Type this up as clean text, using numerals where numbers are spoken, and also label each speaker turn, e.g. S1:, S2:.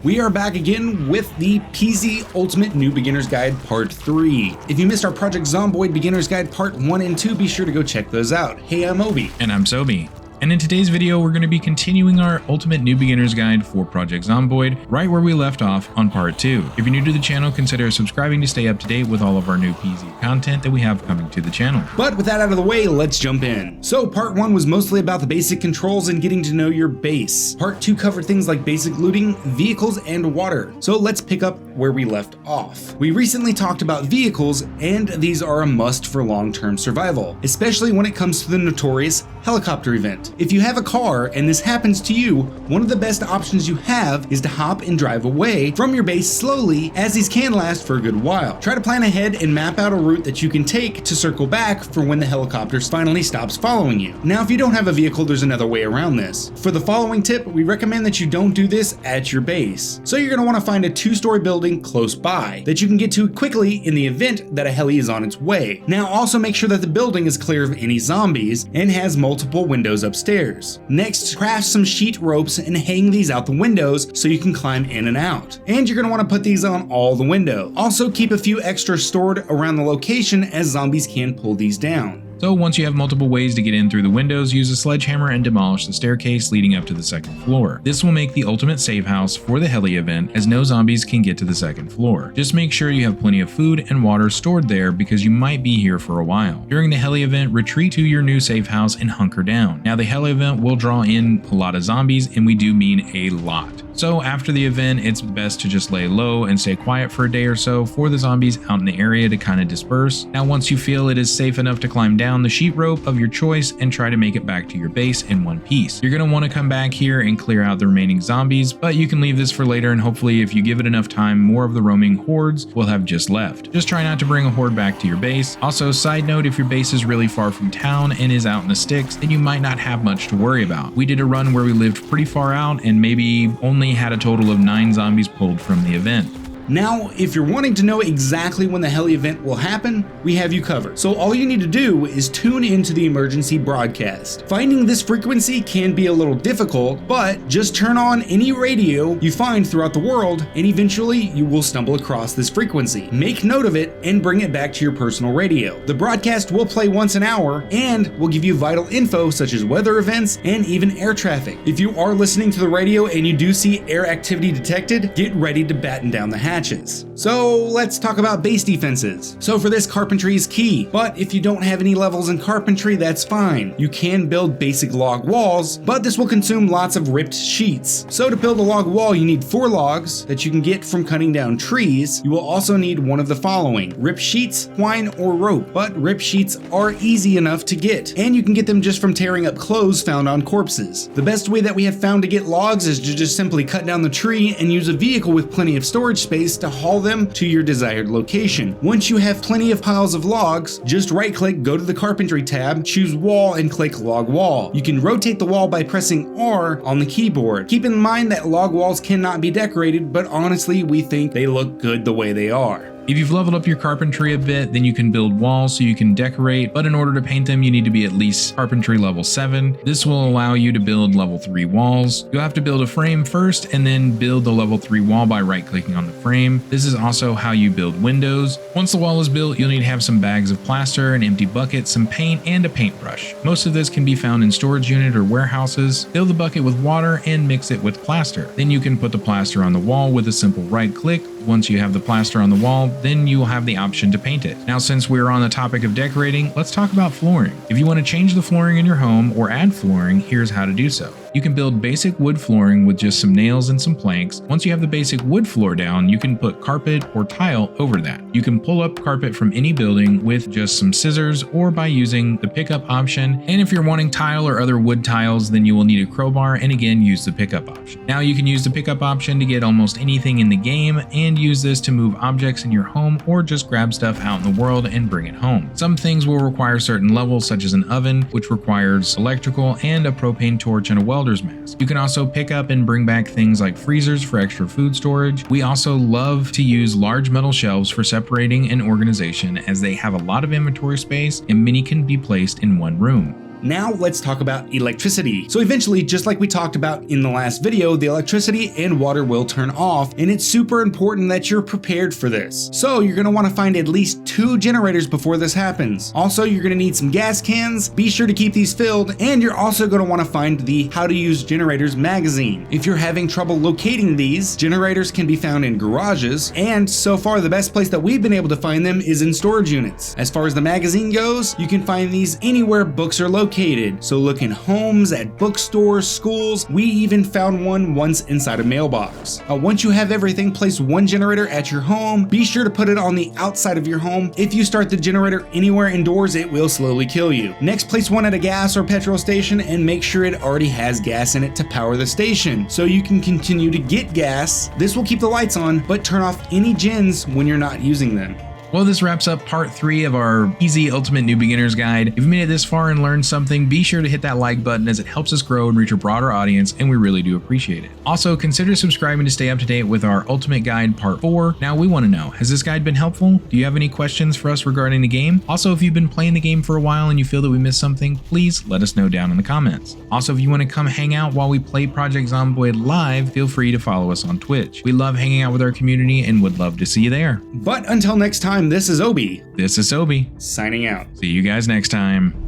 S1: We are back again with the PZ Ultimate New Beginner's Guide Part 3. If you missed our Project Zomboid Beginner's Guide Part 1 and 2, be sure to go check those out. Hey, I'm Obi.
S2: And I'm Sobi. And in today's video, we're going to be continuing our Ultimate New Beginner's Guide for Project Zomboid, right where we left off on Part 2. If you're new to the channel, consider subscribing to stay up to date with all of our new PZ content that we have coming to the channel.
S1: But with that out of the way, let's jump in. So Part 1 was mostly about the basic controls and getting to know your base. Part 2 covered things like basic looting, vehicles, and water. So let's pick up where we left off. We recently talked about vehicles, and these are a must for long-term survival, especially when it comes to the notorious helicopter event. If you have a car and this happens to you, one of the best options you have is to hop and drive away from your base slowly, as these can last for a good while. Try to plan ahead and map out a route that you can take to circle back for when the helicopter finally stops following you. Now, if you don't have a vehicle, there's another way around this. For the following tip, we recommend that you don't do this at your base. So you're going to want to find a 2-story building close by that you can get to quickly in the event that a heli is on its way. Now, also make sure that the building is clear of any zombies and has multiple windows upstairs. Next, craft some sheet ropes and hang these out the windows so you can climb in and out. And you're going to want to put these on all the windows. Also, keep a few extra stored around the location, as zombies can pull these down.
S2: So once you have multiple ways to get in through the windows, use a sledgehammer and demolish the staircase leading up to the second floor. This will make the ultimate safe house for the heli event, as no zombies can get to the second floor. Just make sure you have plenty of food and water stored there, because you might be here for a while. During the heli event, retreat to your new safe house and hunker down. Now, the heli event will draw in a lot of zombies, and we do mean a lot. So after the event, it's best to just lay low and stay quiet for a day or so for the zombies out in the area to kind of disperse. Now, once you feel it is safe enough to climb down the sheet rope of your choice and try to make it back to your base in one piece. You're going to want to come back here and clear out the remaining zombies, but you can leave this for later, and hopefully if you give it enough time, more of the roaming hordes will have just left. Just try not to bring a horde back to your base. Also, side note, if your base is really far from town and is out in the sticks, then you might not have much to worry about. We did a run where we lived pretty far out and maybe only had a total of 9 zombies pulled from the event.
S1: Now, if you're wanting to know exactly when the heli event will happen, we have you covered. So all you need to do is tune into the emergency broadcast. Finding this frequency can be a little difficult, but just turn on any radio you find throughout the world, and eventually you will stumble across this frequency. Make note of it and bring it back to your personal radio. The broadcast will play once an hour and will give you vital info such as weather events and even air traffic. If you are listening to the radio and you do see air activity detected, get ready to batten down the hatches. So let's talk about base defenses. So for this, carpentry is key, but if you don't have any levels in carpentry, that's fine. You can build basic log walls, but this will consume lots of ripped sheets. So to build a log wall, you need 4 logs that you can get from cutting down trees. You will also need one of the following: ripped sheets, twine, or rope. But ripped sheets are easy enough to get, and you can get them just from tearing up clothes found on corpses. The best way that we have found to get logs is to just simply cut down the tree and use a vehicle with plenty of storage space to haul them to your desired location. Once you have plenty of piles of logs, just right-click, go to the carpentry tab, choose wall, and click log wall. You can rotate the wall by pressing R on the keyboard. Keep in mind that log walls cannot be decorated, but honestly, we think they look good the way they are.
S2: If you've leveled up your carpentry a bit, then you can build walls so you can decorate, but in order to paint them, you need to be at least carpentry level 7. This will allow you to build level 3 walls. You'll have to build a frame first and then build the level 3 wall by right-clicking on the frame. This is also how you build windows. Once the wall is built, you'll need to have some bags of plaster, an empty bucket, some paint, and a paintbrush. Most of this can be found in storage unit or warehouses. Fill the bucket with water and mix it with plaster. Then you can put the plaster on the wall with a simple right-click. Once you have the plaster on the wall, then you will have the option to paint it. Now, since we're on the topic of decorating, let's talk about flooring. If you want to change the flooring in your home or add flooring, here's how to do so. You can build basic wood flooring with just some nails and some planks. Once you have the basic wood floor down, you can put carpet or tile over that. You can pull up carpet from any building with just some scissors or by using the pickup option. And if you're wanting tile or other wood tiles, then you will need a crowbar, and again, use the pickup option. Now you can use the pickup option to get almost anything in the game and use this to move objects in your home or just grab stuff out in the world and bring it home. Some things will require certain levels, such as an oven, which requires electrical, and a propane torch and a welder's mask. You can also pick up and bring back things like freezers for extra food storage. We also love to use large metal shelves for separating and organization, as they have a lot of inventory space and many can be placed in one room.
S1: Now let's talk about electricity. So eventually, just like we talked about in the last video, the electricity and water will turn off, and it's super important that you're prepared for this. So you're going to want to find at least 2 generators before this happens. Also, you're going to need some gas cans. Be sure to keep these filled, and you're also going to want to find the How to Use Generators magazine. If you're having trouble locating these, generators can be found in garages, and so far the best place that we've been able to find them is in storage units. As far as the magazine goes, you can find these anywhere books are located. So look in homes, at bookstores, schools. We even found one once inside a mailbox. Once you have everything, place one generator at your home. Be sure to put it on the outside of your home. If you start the generator anywhere indoors, it will slowly kill you. Next, place one at a gas or petrol station and make sure it already has gas in it to power the station, so you can continue to get gas. This will keep the lights on, but turn off any gens when you're not using them.
S2: Well, this wraps up part 3 of our easy ultimate new beginner's guide. If you made it this far and learned something, be sure to hit that like button as it helps us grow and reach a broader audience, and we really do appreciate it. Also, consider subscribing to stay up to date with our ultimate guide part 4. Now, we want to know, has this guide been helpful? Do you have any questions for us regarding the game? Also, if you've been playing the game for a while and you feel that we missed something, please let us know down in the comments. Also, if you want to come hang out while we play Project Zomboid live, feel free to follow us on Twitch. We love hanging out with our community and would love to see you there.
S1: But until next time, this is Obi.
S2: This is Obi.
S1: Signing out.
S2: See you guys next time.